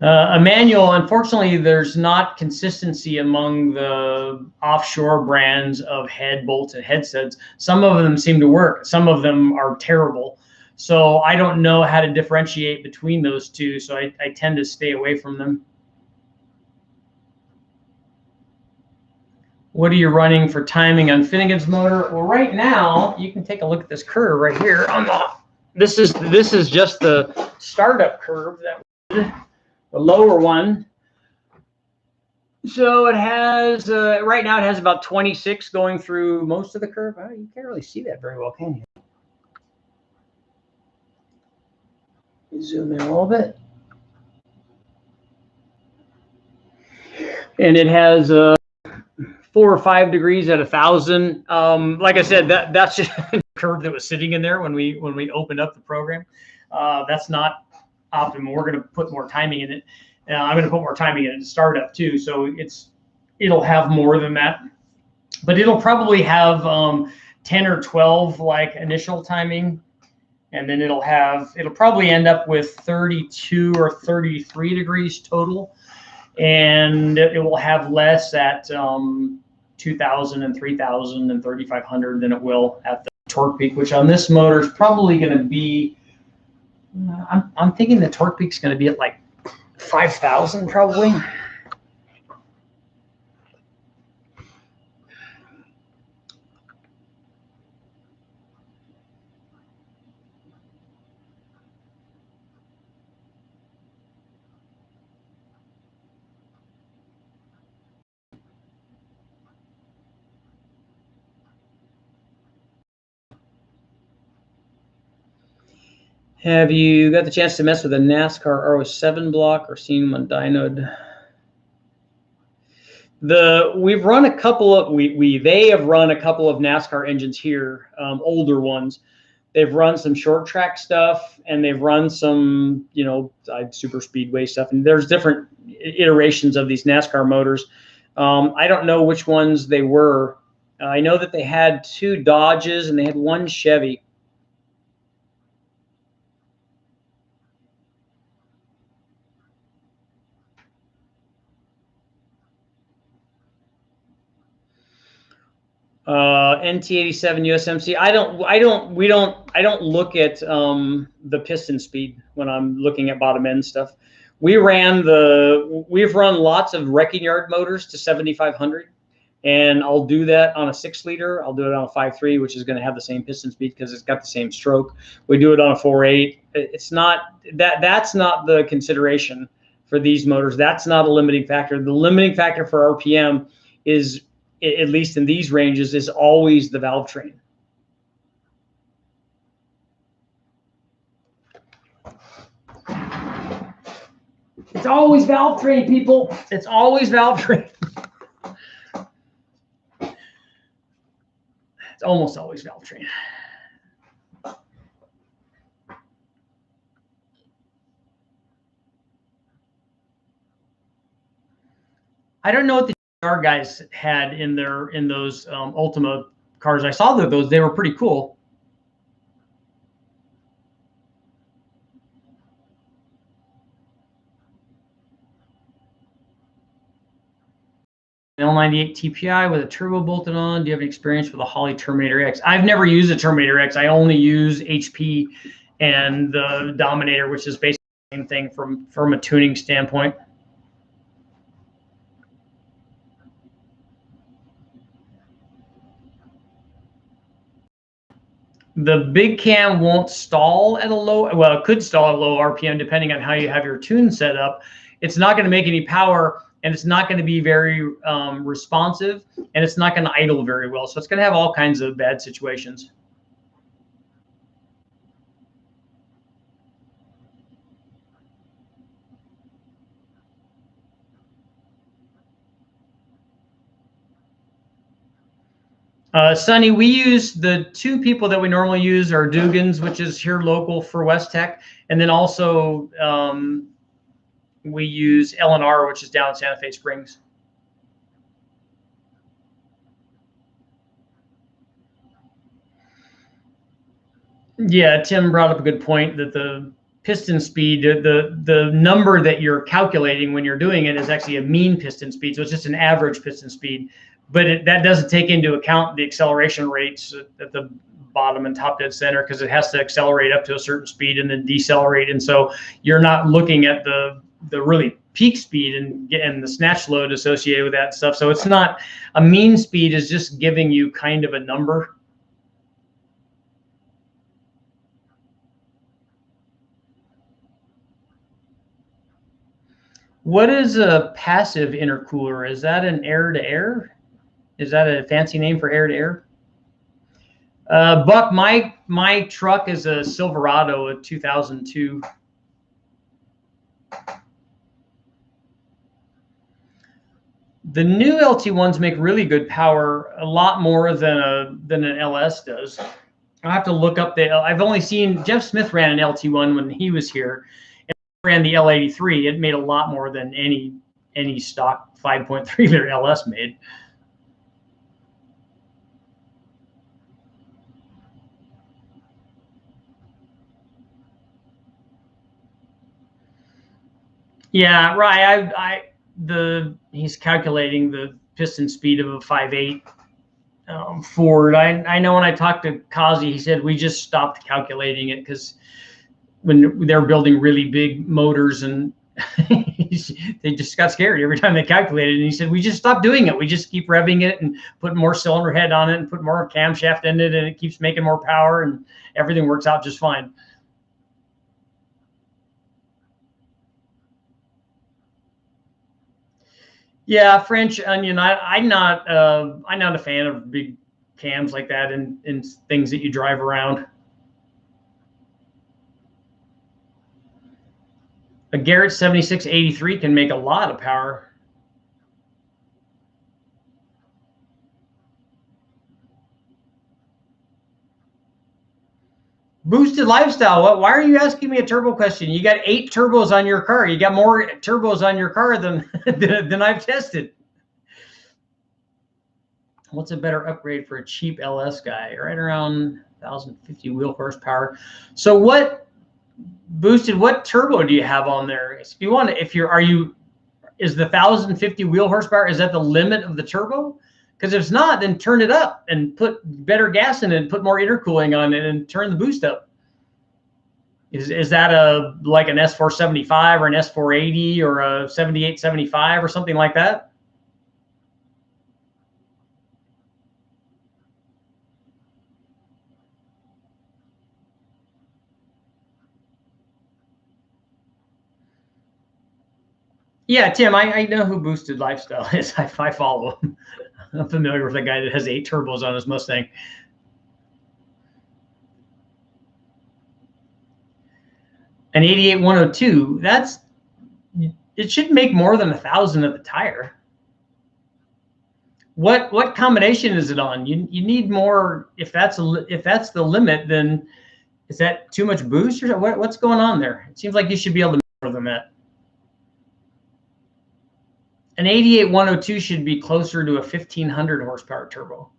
A manual, unfortunately, there's not consistency among the offshore brands of head bolts and headsets. Some of them seem to work. Some of them are terrible. So I don't know how to differentiate between those two. So I tend to stay away from them. What are you running for timing on Finnegan's motor? Well, right now, you can take a look at this curve right here. This is just the startup curve that the lower one. So it has, right now it has about 26 going through most of the curve. Oh, you can't really see that very well, can you? Zoom in a little bit. And it has 4 or 5 degrees at 1,000. Like I said, that's just a curve that was sitting in there when we opened up the program. That's not optimum. We're going to put more timing in it. I'm going to put more timing in it in startup too, so it'll have more than that, but it'll probably have 10 or 12 like initial timing, and then it'll probably end up with 32 or 33 degrees total, and it will have less at 2,000 and 3,000 and 3,500 than it will at the torque peak, which on this motor is probably going to be. I'm thinking the torque peak's going to be at like 5,000 probably. Have you got the chance to mess with a NASCAR R07 block or seen one dynoed? We've run a couple of they have run a couple of NASCAR engines here, older ones. They've run some short track stuff, and they've run some super speedway stuff. And there's different iterations of these NASCAR motors. I don't know which ones they were. I know that they had 2 Dodges and they had 1 Chevy. NT87 USMC. I don't look at the piston speed when I'm looking at bottom end stuff. We've run lots of wrecking yard motors to 7,500, and I'll do that on a 6-liter. I'll do it on a 5.3, which is going to have the same piston speed because it's got the same stroke. We do it on a 4.8. It's not that's not the consideration for these motors. That's not a limiting factor. The limiting factor for RPM is, at least in these ranges, is always the valve train. It's always valve train, people. It's always valve train. It's almost always valve train. I don't know what the GR guys had in those Ultima cars. I saw those. They were pretty cool. L98 TPI with a turbo bolted on. Do you have any experience with a Holley Terminator X? I've never used a Terminator X. I only use HP and the Dominator, which is basically the same thing from a tuning standpoint. The big cam won't stall at a low, well, it could stall at low RPM depending on how you have your tune set up. It's not going to make any power and it's not going to be very responsive, and it's not going to idle very well. So it's going to have all kinds of bad situations. Sonny, we use the two people that we normally use are Dugan's, which is here local for West Tech, and then also we use L&R, which is down in Santa Fe Springs. Yeah, Tim brought up a good point that the piston speed, the number that you're calculating when you're doing it is actually a mean piston speed, so it's just an average piston speed. But that doesn't take into account the acceleration rates at the bottom and top dead center, because it has to accelerate up to a certain speed and then decelerate. And so you're not looking at the really peak speed and the snatch load associated with that stuff. So it's not a mean speed, is just giving you kind of a number. What is a passive intercooler? Is that an air-to-air? Is that a fancy name for air-to-air? Buck, my truck is a Silverado, a 2002. The new LT1s make really good power, a lot more than an LS does. I'll have to look up I've only seen Jeff Smith ran an LT1 when he was here, and ran the L83. It made a lot more than any stock 5.3 liter LS made. Yeah, right. He's calculating the piston speed of a 5.8 Ford. I know when I talked to Kazi, he said we just stopped calculating it because when they're building really big motors, and they just got scared every time they calculated. And he said we just stopped doing it. We just keep revving it and put more cylinder head on it and put more camshaft in it, and it keeps making more power, and everything works out just fine. Yeah, French onion. I'm not a fan of big cams like that and things that you drive around. A Garrett 7683 can make a lot of power. Boosted lifestyle. Why are you asking me a turbo question? You got 8 turbos on your car. You got more turbos on your car than than I've tested. What's a better upgrade for a cheap LS guy? Right around 1,050 wheel horsepower. So what boosted? What turbo do you have on there? If you want, is the 1,050 wheel horsepower? Is that the limit of the turbo? Because if it's not, then turn it up and put better gas in it and put more intercooling on it and turn the boost up. Is that like an S475 or an S480 or a 7875 or something like that? Yeah, Tim, I know who Boosted Lifestyle is. I follow him. I'm familiar with a guy that has 8 turbos on his Mustang. An 88-102, it should make more than 1,000 at the tire. What combination is it on? You need more. If that's the limit, then is that too much boost, or what's going on there? It seems like you should be able to make more than that. An 88-102 should be closer to a 1,500 horsepower turbo.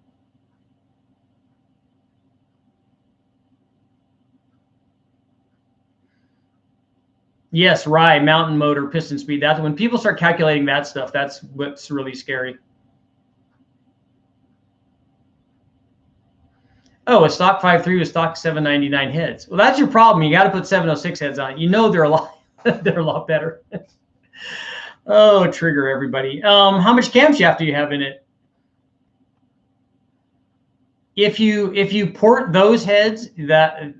Yes, right. Mountain motor, piston speed. That's when people start calculating that stuff. That's what's really scary. Oh, a stock 5.3 with stock 799 heads. Well, that's your problem. You got to put 706 heads on it. You know they're a lot better. Oh, trigger everybody. How much camshaft do you have in it? If you port those heads,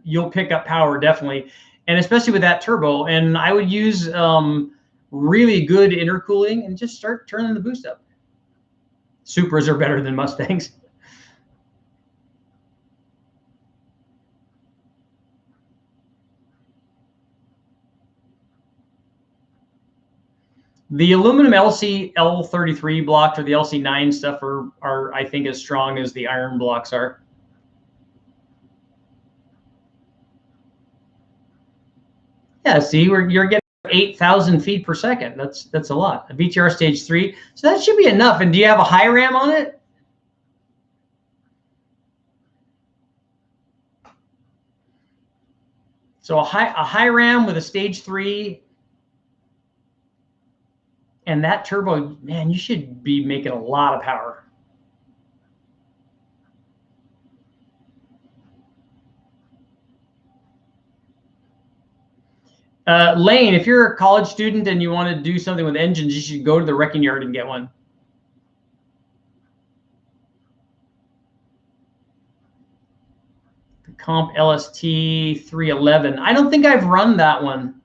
you'll pick up power definitely, and especially with that turbo. And I would use really good intercooling, and just start turning the boost up. Supras are better than Mustangs. The aluminum LC L33 blocks or the LC9 stuff are I think as strong as the iron blocks are. Yeah, see, you're getting 8,000 feet per second. That's a lot. A VTR stage 3, so that should be enough. And do you have a high ram on it? So a high ram with a stage 3. And that turbo, man, you should be making a lot of power. Lane, if you're a college student and you want to do something with engines, you should go to the wrecking yard and get one. The Comp LST 311. I don't think I've run that one.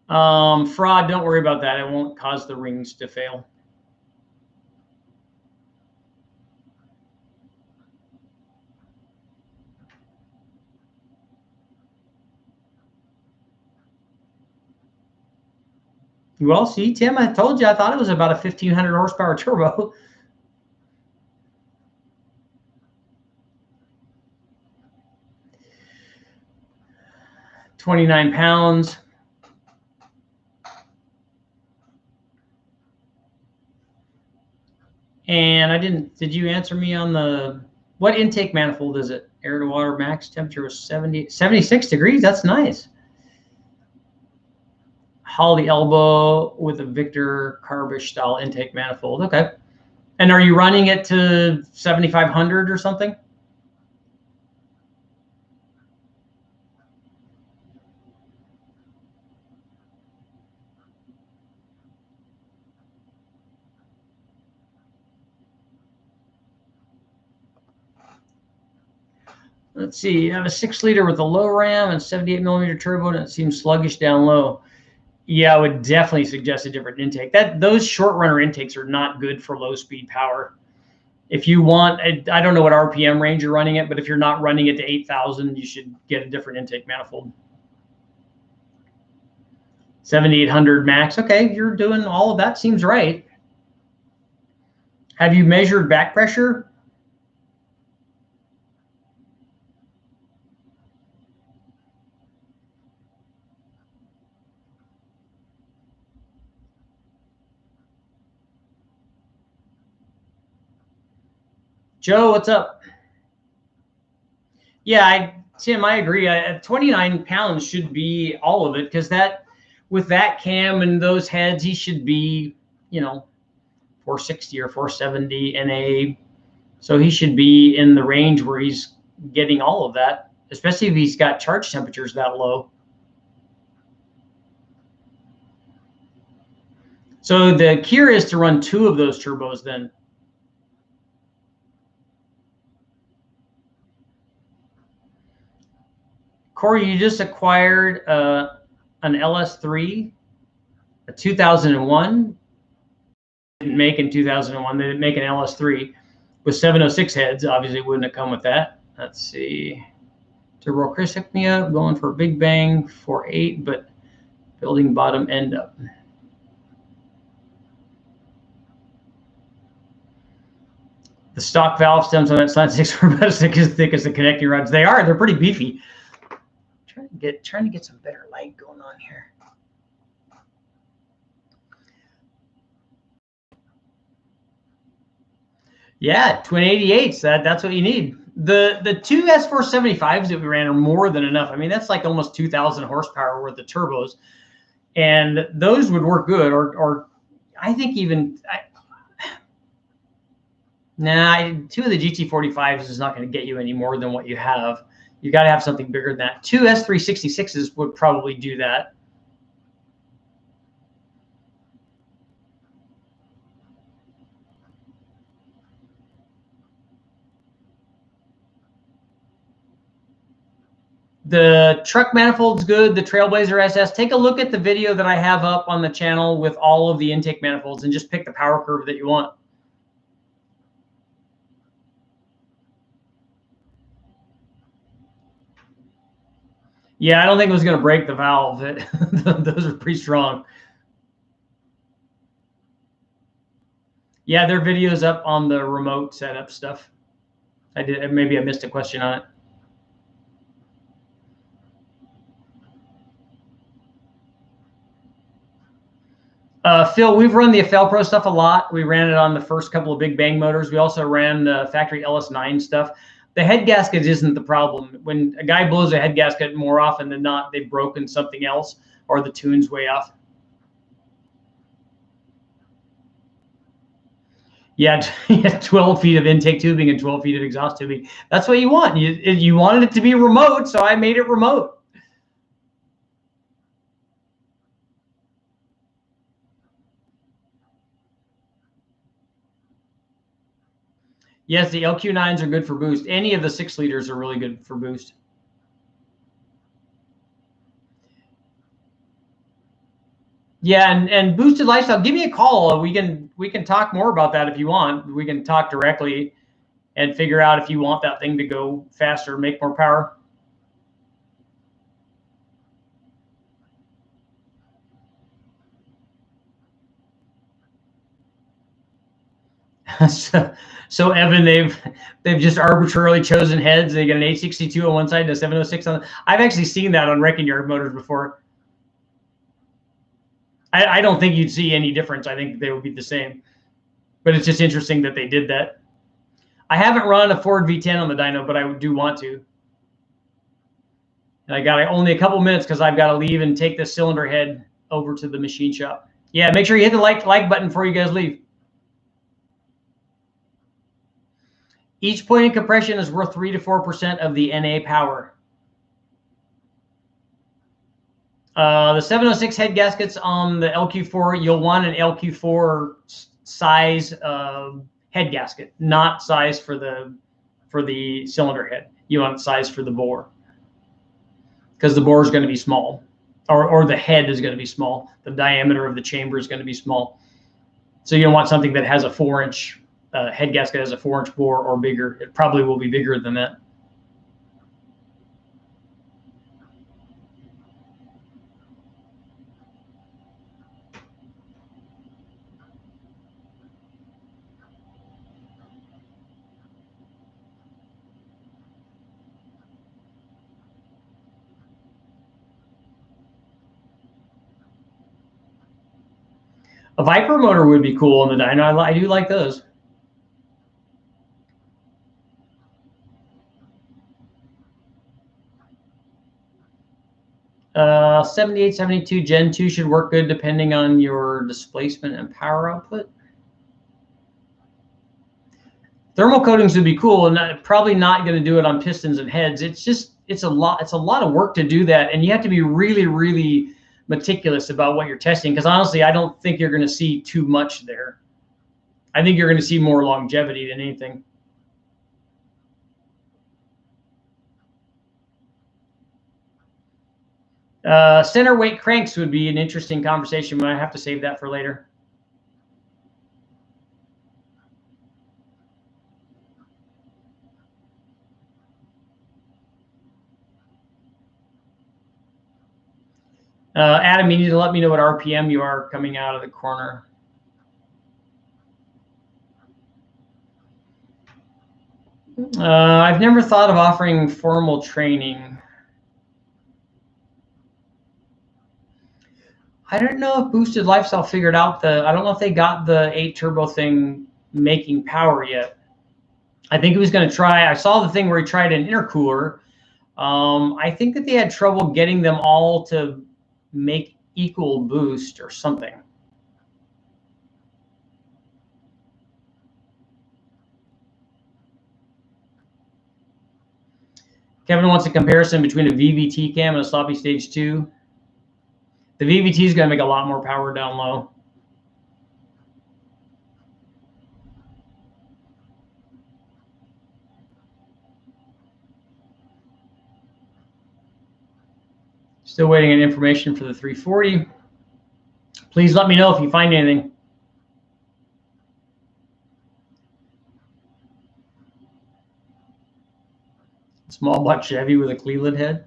Fraud, don't worry about that. It won't cause the rings to fail. Well, see, Tim, I told you I thought it was about a 1,500 horsepower turbo. £29. And I didn't, did you answer me on the, what intake manifold is it? Air to water max temperature was 76 degrees. That's nice. Holly elbow with a Victor Carbish style intake manifold. Okay. And are you running it to 7,500 or something? Let's see, you have a 6-liter with a low ram and 78 millimeter turbo, and it seems sluggish down low. Yeah, I would definitely suggest a different intake. Those short runner intakes are not good for low speed power. If you want, I don't know what RPM range you're running it, but if you're not running it to 8,000, you should get a different intake manifold. 7,800 max. Okay, you're doing all of that. Seems right. Have you measured back pressure? Joe, what's up? Yeah, Tim, I agree. 29 pounds should be all of it, because with that cam and those heads, he should be, 460 or 470 NA. So he should be in the range where he's getting all of that, especially if he's got charge temperatures that low. So the cure is to run 2 of those turbos then. Corey, you just acquired an LS3, a 2001. Didn't make in 2001. They didn't make an LS3 with 706 heads. Obviously, it wouldn't have come with that. Let's see. Turbo Chris hooked me up, going for a big bang 4.8, but building bottom end up. The stock valve stems on that Slant 6 are about as thick as the connecting rods. They are. They're pretty beefy. Trying to get some better light going on here. Yeah, twin 88s. That's what you need. The 2 S475s that we ran are more than enough. I mean, that's like almost 2,000 horsepower worth of turbos, and those would work good. Or I think even. Nah, 2 of the GT45s is not going to get you any more than what you have. You got to have something bigger than that. 2 S366s would probably do that. The truck manifold's good. The Trailblazer SS. Take a look at the video that I have up on the channel with all of the intake manifolds and just pick the power curve that you want. Yeah, I don't think it was going to break the valve. Those are pretty strong. Yeah, their video's up on the remote setup stuff. Maybe I missed a question on it. Phil, we've run the FL Pro stuff a lot. We ran it on the first couple of Big Bang motors. We also ran the factory LS9 stuff. The head gasket isn't the problem. When a guy blows a head gasket, more often than not, they've broken something else or the tune's way off. Yeah, 12 feet of intake tubing and 12 feet of exhaust tubing. That's what you want. You wanted it to be remote, so I made it remote. Yes, the LQ9s are good for boost. Any of the 6 liters are really good for boost. Yeah, and boosted lifestyle. Give me a call. We can talk more about that if you want. We can talk directly and figure out if you want that thing to go faster, make more power. So Evan, they've just arbitrarily chosen heads. They get an 862 on one side and a 706 on. I've actually seen that on wrecking yard motors before. I don't think you'd see any difference. I think they would be the same. But it's just interesting that they did that. I haven't run a Ford V10 on the dyno, but I do want to. And I got only a couple minutes because I've got to leave and take the cylinder head over to the machine shop. Yeah, make sure you hit the like button before you guys leave. Each point in compression is worth 3 to 4% of the NA power. The 706 head gaskets on the LQ4, you'll want an LQ4 size head gasket, not size for the cylinder head. You want size for the bore, because the bore is going to be small, or the head is going to be small. The diameter of the chamber is going to be small. So you don't want something that has a 4-inch head gasket, has a 4-inch bore or bigger. It probably will be bigger than that. A Viper motor would be cool on the dyno. I do like those. Uh, 78, 72 Gen 2 should work good depending on your displacement and power output. Thermal coatings would be cool, and probably not going to do it on pistons and heads. It's a lot of work to do that, and you have to be really meticulous about what you're testing, because honestly, I don't think you're going to see too much there. I think you're going to see more longevity than anything. Center weight cranks would be an interesting conversation, but I have to save that for later. Adam, you need to let me know what RPM you are coming out of the corner. I've never thought of offering formal training. I don't know if Boosted Lifestyle figured out I don't know if they got the 8 turbo thing making power yet. I think he was going to try. I saw the thing where he tried an intercooler. I think that they had trouble getting them all to make equal boost or something. Kevin wants a comparison between a VVT cam and a sloppy stage 2. The VVT is going to make a lot more power down low. Still waiting on information for the 340. Please let me know if you find anything. Small block Chevy with a Cleveland head.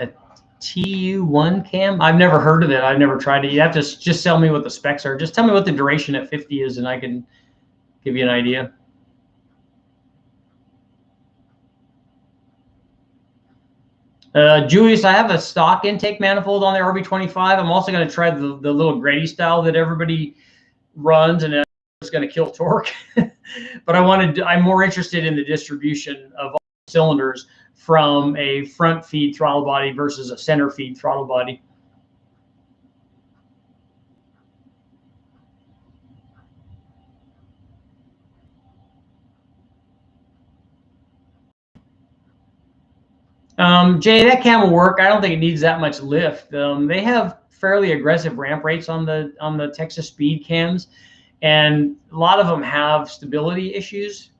A TU1 cam? I've never heard of it. I've never tried it. You have to just tell me what the specs are. Just tell me what the duration at 50 is, and I can give you an idea. Julius, I have a stock intake manifold on the RB25. I'm also going to try the little Grady style that everybody runs, and it's going to kill torque. But I'm more interested in the distribution of all cylinders from a front feed throttle body versus a center feed throttle body. Jay, that cam will work. I don't think it needs that much lift. They have fairly aggressive ramp rates on the Texas Speed cams, and a lot of them have stability issues.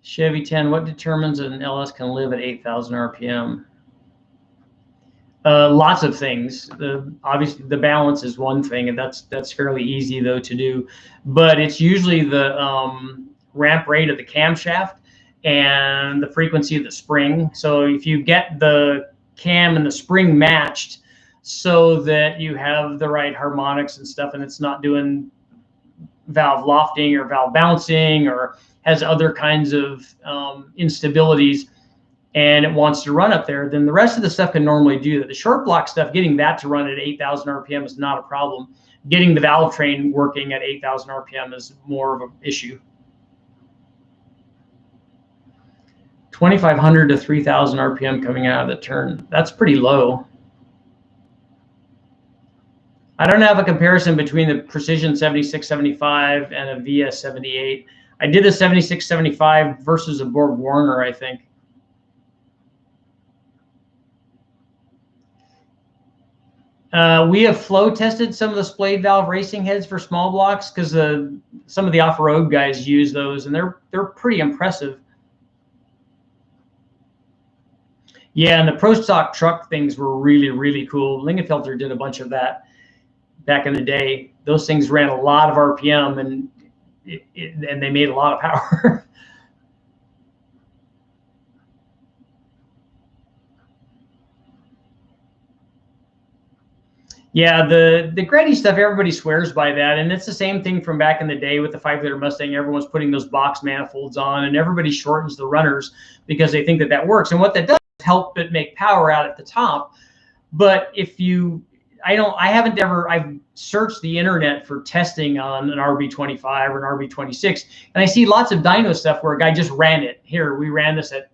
Chevy 10, what determines that an LS can live at 8,000 RPM? Lots of things. Obviously, the balance is one thing, and that's fairly easy though to do. But it's usually the ramp rate of the camshaft and the frequency of the spring. So if you get the cam and the spring matched, so that you have the right harmonics and stuff, and it's not doing valve lofting or valve bouncing or has other kinds of instabilities, and it wants to run up there, then the rest of the stuff can normally do that. The short block stuff, getting that to run at 8,000 RPM is not a problem. Getting the valve train working at 8,000 RPM is more of an issue. 2,500 to 3,000 RPM coming out of the turn. That's pretty low. I don't have a comparison between the Precision 7675 and a VS 78. I did the 7675 versus a Borg Warner, I think. We have flow tested some of the splayed valve racing heads for small blocks because some of the off-road guys use those, and they're pretty impressive. Yeah, and the Pro Stock truck things were really, really cool. Lingenfelter did a bunch of that back in the day. Those things ran a lot of RPM, and they made a lot of power. Yeah, the Grady stuff, everybody swears by that, and it's the same thing from back in the day with the 5-liter Mustang. Everyone's putting those box manifolds on, and everybody shortens the runners because they think that works. And what that does is help it make power out at the top. But if you, I've searched the internet for testing on an RB25 or an RB26, and I see lots of dyno stuff where a guy just ran it. Here, we ran this at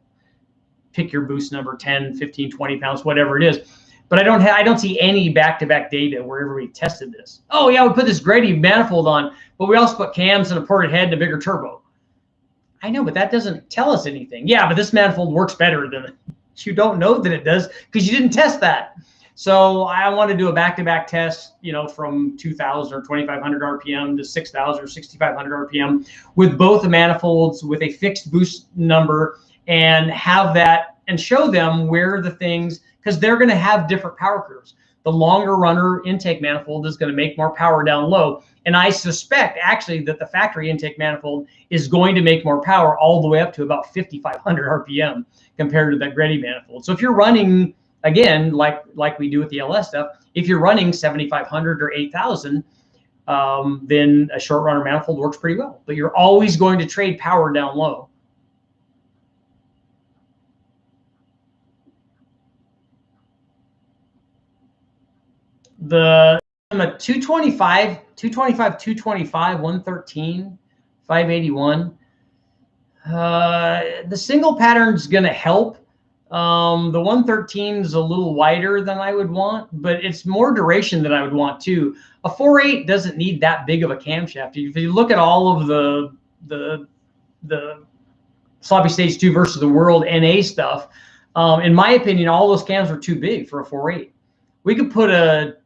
pick your boost number, 10, 15, 20 pounds, whatever it is. But I don't see any back-to-back data where everybody tested this. Oh yeah, we put this Grady manifold on, but we also put cams and a ported head and a bigger turbo. I know, but that doesn't tell us anything. Yeah, but this manifold works better than it. You don't know that it does because you didn't test that. So I want to do a back-to-back test, from 2,000 or 2,500 RPM to 6,000 or 6,500 RPM with both the manifolds with a fixed boost number, and have that and show them where the things, because they're going to have different power curves. The longer runner intake manifold is going to make more power down low. And I suspect actually that the factory intake manifold is going to make more power all the way up to about 5,500 RPM compared to that Grady manifold. So if you're running, again, like we do with the LS stuff, if you're running 7,500 or 8,000, then a short runner manifold works pretty well. But you're always going to trade power down low. I'm a 225, 113, 581. The single pattern is going to help. The 113 is a little wider than I would want, but it's more duration than I would want too. A 4.8 doesn't need that big of a camshaft. If you look at all of the Sloppy Stage 2 versus the World NA stuff, in my opinion, all those cams are too big for a 4.8. We could put a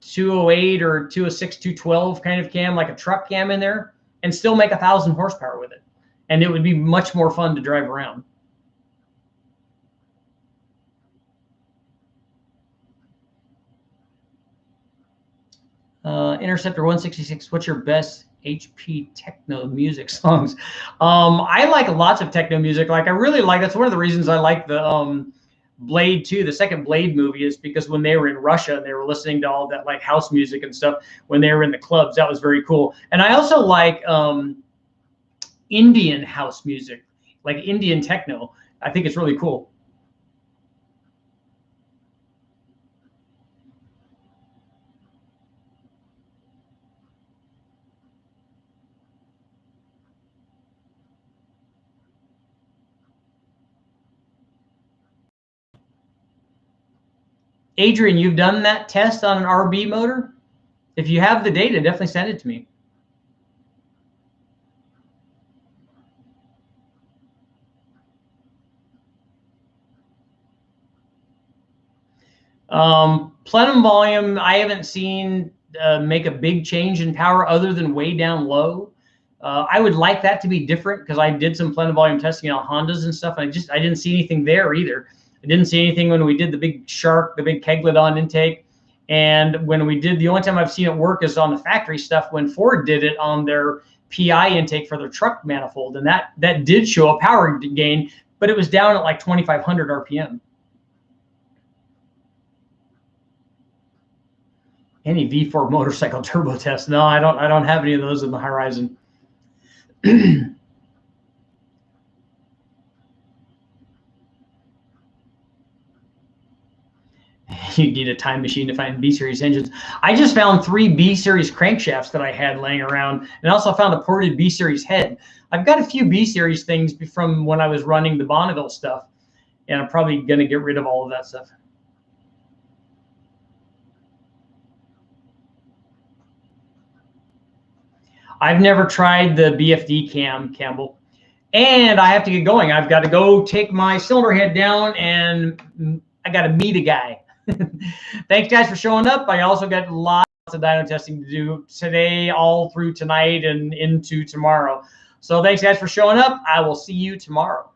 208 or 206, 212 kind of cam, like a truck cam in there, and still make 1,000 horsepower with it. And it would be much more fun to drive around. Interceptor 166, what's your best HP techno music songs? I like lots of techno music. Like I really like, that's one of the reasons I like the Blade 2, the second Blade movie, is because when they were in Russia and they were listening to all that like house music and stuff when they were in the clubs, that was very cool. And I also like Indian house music, like Indian techno. I think it's really cool. Adrian, you've done that test on an RB motor? If you have the data, definitely send it to me. Plenum volume, I haven't seen make a big change in power other than way down low. I would like that to be different because I did some plenum volume testing on Hondas and stuff. And I didn't see anything there either. I didn't see anything when we did the big Shark, the big keglet on intake. And when we did, the only time I've seen it work is on the factory stuff when Ford did it on their PI intake for their truck manifold. And that did show a power gain, but it was down at like 2,500 RPM. Any V4 motorcycle turbo test? No, I don't have any of those in the horizon. You need a time machine to find B-series engines. I just found 3 B-series crankshafts that I had laying around, and also found a ported B-series head. I've got a few B-series things from when I was running the Bonneville stuff, and I'm probably going to get rid of all of that stuff. I've never tried the BFD cam, Campbell, and I have to get going. I've got to go take my cylinder head down, and I got to meet a guy. Thanks, guys, for showing up. I also got lots of dyno testing to do today, all through tonight and into tomorrow. So thanks, guys, for showing up. I will see you tomorrow.